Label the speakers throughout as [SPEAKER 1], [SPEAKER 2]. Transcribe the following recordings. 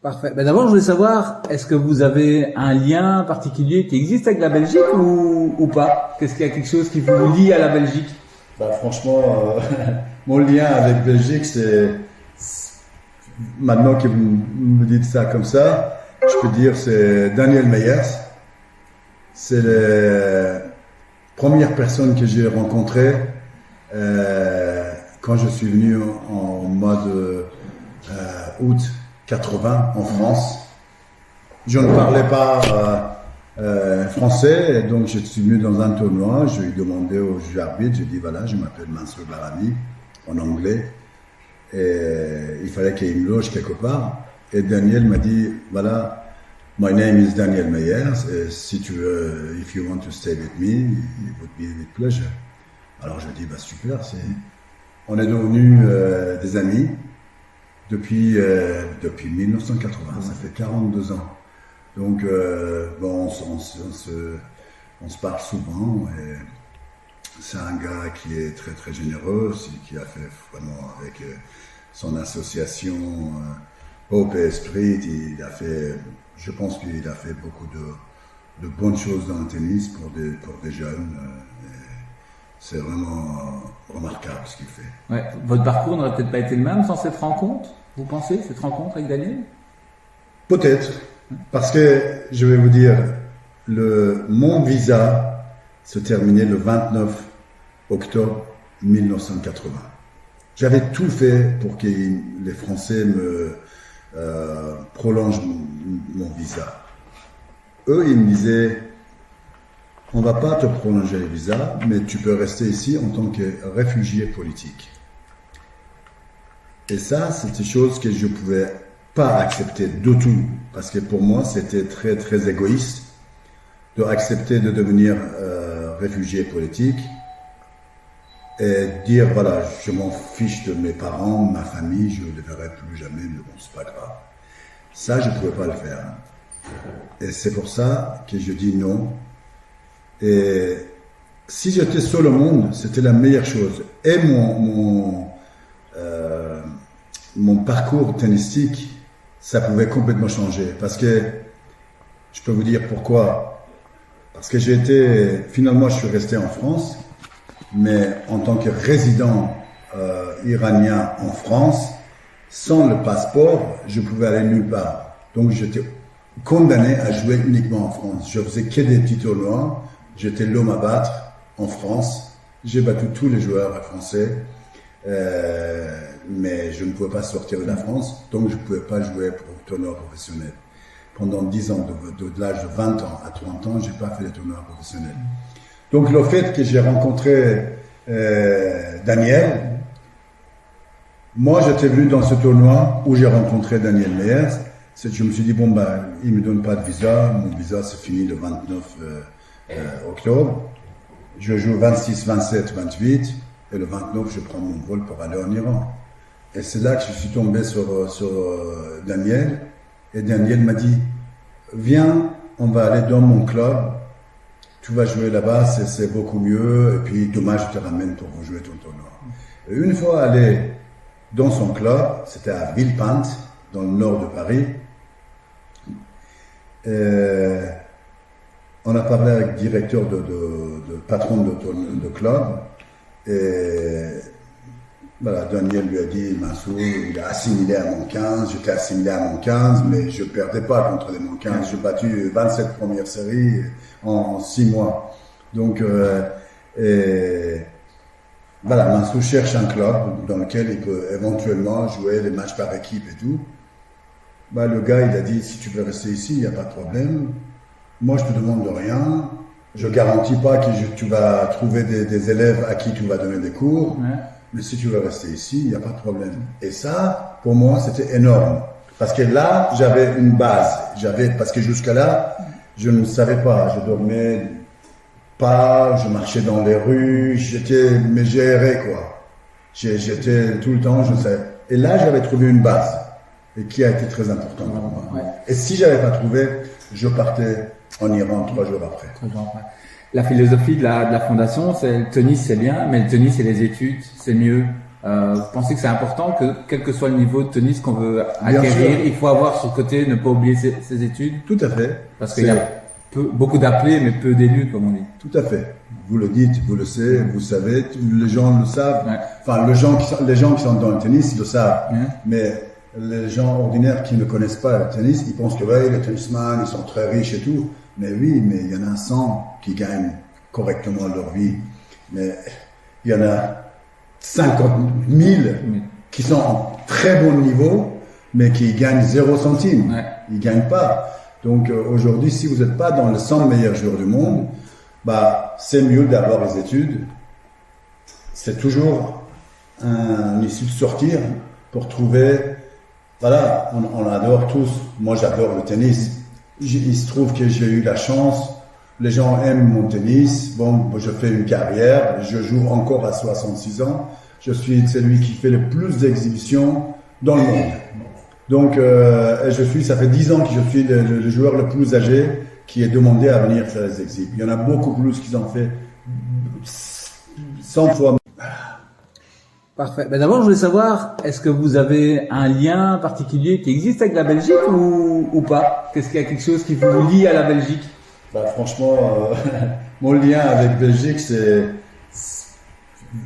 [SPEAKER 1] Parfait. Ben d'abord, je voulais savoir, est-ce que vous avez un lien particulier qui existe avec la Belgique ou pas? Qu'est-ce qu'il y a quelque chose qui vous lie à la Belgique?
[SPEAKER 2] Bah, franchement, mon lien avec Belgique, maintenant que vous me dites ça comme ça, je peux dire c'est Daniel Meyers. C'est la première personne que j'ai rencontrée quand je suis venu en mois de août 80 en France. Je ne parlais pas français, et donc je suis venu dans un tournoi. Je lui ai demandé au juge arbitre, j'ai dit voilà, je m'appelle Mansour Barami en anglais, et il fallait qu'il y ait une loge quelque part. Et Daniel m'a dit voilà, my name is Daniel Meyers, et si tu veux, if you want to stay with me, it would be with pleasure. Alors je lui ai dit bah super, on est devenus des amis. Depuis 1980, ça fait 42 ans. Donc, bon, on se parle souvent. Et c'est un gars qui est très très généreux, qui a fait vraiment avec son association Hope et Esprit, je pense qu'il a fait beaucoup de bonnes choses dans le tennis pour des jeunes. C'est vraiment remarquable ce qu'il fait.
[SPEAKER 1] Ouais. Votre parcours n'aurait peut-être pas été le même sans cette rencontre, vous pensez, cette rencontre avec Daniel?
[SPEAKER 2] Peut-être, parce que je vais vous dire, mon visa se terminait le 29 octobre 1980. J'avais tout fait pour que les Français me prolongent mon visa. Eux, ils me disaient, on va pas te prolonger le visa, mais tu peux rester ici en tant que réfugié politique. Et ça, c'est une chose que je pouvais pas accepter du tout, parce que pour moi, c'était très très égoïste d'accepter de devenir réfugié politique et dire voilà, je m'en fiche de mes parents, ma famille, je ne les verrai plus jamais, mais bon, c'est pas grave. Ça, je pouvais pas le faire. Et c'est pour ça que je dis non. Et si j'étais seul au monde, c'était la meilleure chose. Et mon parcours tennistique, ça pouvait complètement changer. Parce que, je peux vous dire pourquoi. Parce que finalement, je suis resté en France, mais en tant que résident iranien en France, sans le passeport, je pouvais aller nulle part. Donc, j'étais condamné à jouer uniquement en France. Je faisais que des petits tournois. J'étais l'homme à battre en France. J'ai battu tous les joueurs français, mais je ne pouvais pas sortir de la France, donc je ne pouvais pas jouer pour le tournoi professionnel. Pendant 10 ans, de l'âge de 20 ans à 30 ans, je n'ai pas fait les tournois professionnels. Donc le fait que j'ai rencontré Daniel, moi j'étais venu dans ce tournoi où j'ai rencontré Daniel Meyers. Je me suis dit, bon, il ne me donne pas de visa, mon visa c'est fini le 29 octobre. Je joue 26, 27, 28 et le 29 je prends mon vol pour aller en Iran. Et c'est là que je suis tombé sur Daniel, et Daniel m'a dit viens, on va aller dans mon club, tu vas jouer là-bas, c'est beaucoup mieux, et puis dommage je te ramène pour jouer ton tournoi. Et une fois allé dans son club, c'était à Villepinte dans le nord de Paris, on a parlé avec le directeur de patron de club, et voilà, Daniel lui a dit, Mansour, il a assimilé à mon 15, j'étais assimilé à mon 15, mais je ne perdais pas contre les mon 15, j'ai battu 27 premières séries en 6 mois. Donc, voilà, Mansour cherche un club dans lequel il peut éventuellement jouer les matchs par équipe et tout. Le gars, il a dit, si tu veux rester ici, il n'y a pas de problème. Moi, je te demande de rien. Je garantis pas que tu vas trouver des élèves à qui tu vas donner des cours. Ouais. Mais si tu veux rester ici, il n'y a pas de problème. Et ça, pour moi, c'était énorme. Parce que là, j'avais une base. Parce que jusqu'à là, je ne savais pas. Je dormais pas, je marchais dans les rues, mais j'errais, quoi. J'étais tout le temps, je sais. Et là, j'avais trouvé une base. Et qui a été très importante pour moi. Ouais. Et si j'avais pas trouvé, je partais en Iran 3 jours après.
[SPEAKER 1] 3 jours après. La philosophie de la fondation, c'est le tennis, c'est bien, mais le tennis et les études, c'est mieux Vous pensez que c'est important que, quel que soit le niveau de tennis qu'on veut
[SPEAKER 2] Bien
[SPEAKER 1] acquérir,
[SPEAKER 2] sûr.
[SPEAKER 1] il faut avoir sur le côté, ne pas oublier ses études?
[SPEAKER 2] Tout à fait.
[SPEAKER 1] Parce qu'il y a beaucoup d'appelés, mais peu d'élus, comme on dit.
[SPEAKER 2] Tout à fait. Vous le dites, vous le savez, vous savez, les gens le savent.
[SPEAKER 1] Ouais.
[SPEAKER 2] Enfin, les gens qui sont dans le tennis le savent.
[SPEAKER 1] Ouais.
[SPEAKER 2] Mais les gens ordinaires qui ne connaissent pas le tennis, ils pensent que ouais, les tennisman, ils sont très riches et tout. Mais oui, mais il y en a 100 qui gagnent correctement leur vie. Mais il y en a 50 000 qui sont en très bon niveau, mais qui gagnent 0 centime.
[SPEAKER 1] Ouais.
[SPEAKER 2] Ils gagnent pas. Donc aujourd'hui, si vous n'êtes pas dans les 100 meilleurs joueurs du monde, bah c'est mieux d'avoir les études. C'est toujours une issue de sortir pour trouver. Voilà, on adore tous. Moi, j'adore le tennis. Il se trouve que j'ai eu la chance. Les gens aiment mon tennis. Bon, je fais une carrière. Je joue encore à 66 ans. Je suis celui qui fait le plus d'exhibitions dans le monde. Donc, ça fait 10 ans que je suis le joueur le plus âgé qui est demandé à venir faire les exhibs. Il y en a beaucoup plus qui en fait 100 fois.
[SPEAKER 1] Parfait. Ben d'abord, je voulais savoir, est-ce que vous avez un lien particulier qui existe avec la Belgique ou pas? Qu'est-ce qu'il y a quelque chose qui vous lie à la Belgique?
[SPEAKER 2] Bah, franchement, mon lien avec Belgique,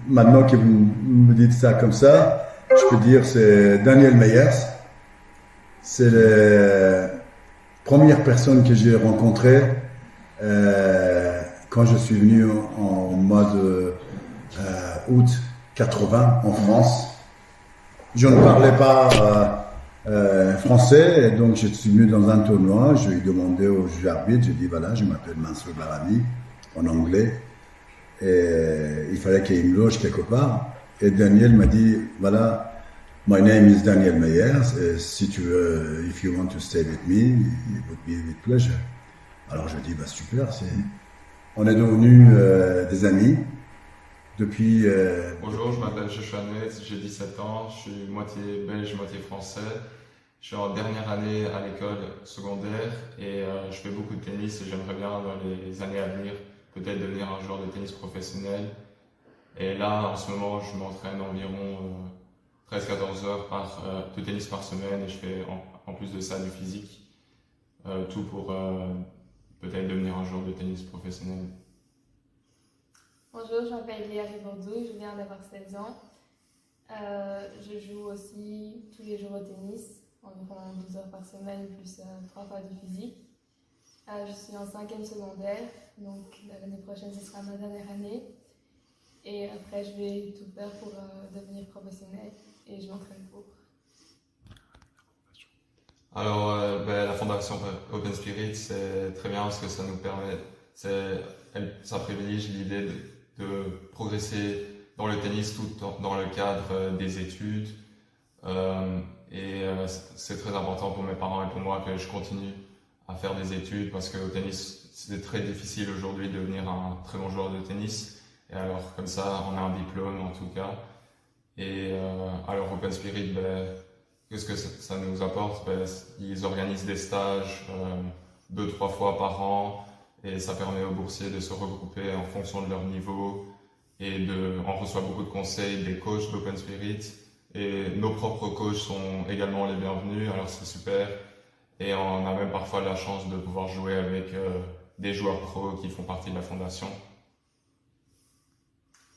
[SPEAKER 2] maintenant que vous me dites ça comme ça, je peux dire c'est Daniel Meyers. C'est la première personne que j'ai rencontrée quand je suis venu en mois de août 80 en France. Je ne parlais pas français, et donc je suis venu dans un tournoi. Je lui ai demandé au juge arbitre, j'ai dit voilà, je m'appelle Mansour Barami en anglais, et il fallait qu'il me loge quelque part. Et Daniel m'a dit voilà. My name is Daniel Meyers. Si tu veux, if you want to stay with me, it would be with pleasure. Alors je dis, bah super, on est devenus des amis depuis.
[SPEAKER 3] Bonjour, je m'appelle Joshua Nets, j'ai 17 ans, je suis moitié belge, moitié français. Je suis en dernière année à l'école secondaire et je fais beaucoup de tennis et j'aimerais bien dans les années à venir peut-être devenir un joueur de tennis professionnel. Et là, en ce moment, je m'entraîne environ 13-14 heures de tennis par semaine et je fais en plus de ça du physique, tout pour peut-être devenir un joueur de tennis professionnel.
[SPEAKER 4] Bonjour, je m'appelle Léa Ribordou, je viens d'avoir 16 ans. Je joue aussi tous les jours au tennis, environ 12 heures par semaine, plus 3 fois du physique. Je suis en 5e secondaire, donc l'année prochaine ce sera ma dernière année. Et après je vais tout faire pour devenir professionnel et je m'entraîne pour.
[SPEAKER 3] Alors, la fondation Open Spirit, c'est très bien parce que ça nous permet, ça privilégie l'idée de progresser dans le tennis tout dans le cadre des études. C'est très important pour mes parents et pour moi que je continue à faire des études parce qu'au tennis, c'est très difficile aujourd'hui de devenir un très bon joueur de tennis. Et alors, comme ça, on a un diplôme en tout cas. Et alors, Open Spirit, qu'est-ce que ça nous apporte? Ils organisent des stages 2-3 fois par an et ça permet aux boursiers de se regrouper en fonction de leur niveau et on reçoit beaucoup de conseils des coachs d'Open Spirit et nos propres coachs sont également les bienvenus, alors c'est super et on a même parfois la chance de pouvoir jouer avec des joueurs pros qui font partie de la fondation.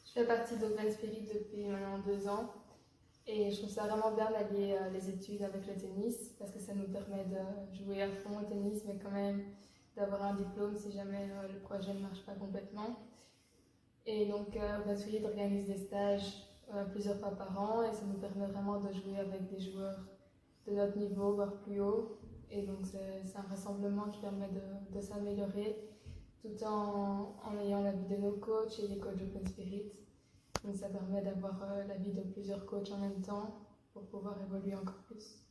[SPEAKER 4] Je fais partie d'Open Spirit depuis maintenant 2 ans. Et je trouve ça vraiment bien d'allier les études avec le tennis parce que ça nous permet de jouer à fond au tennis mais quand même d'avoir un diplôme si jamais le projet ne marche pas complètement. Et donc Open Spirit organise des stages plusieurs fois par an et ça nous permet vraiment de jouer avec des joueurs de notre niveau, voire plus haut. Et donc c'est un rassemblement qui permet de s'améliorer tout en ayant l'avis de nos coachs et des coachs d'Open Spirit. Donc ça permet d'avoir l'avis de plusieurs coachs en même temps pour pouvoir évoluer encore plus.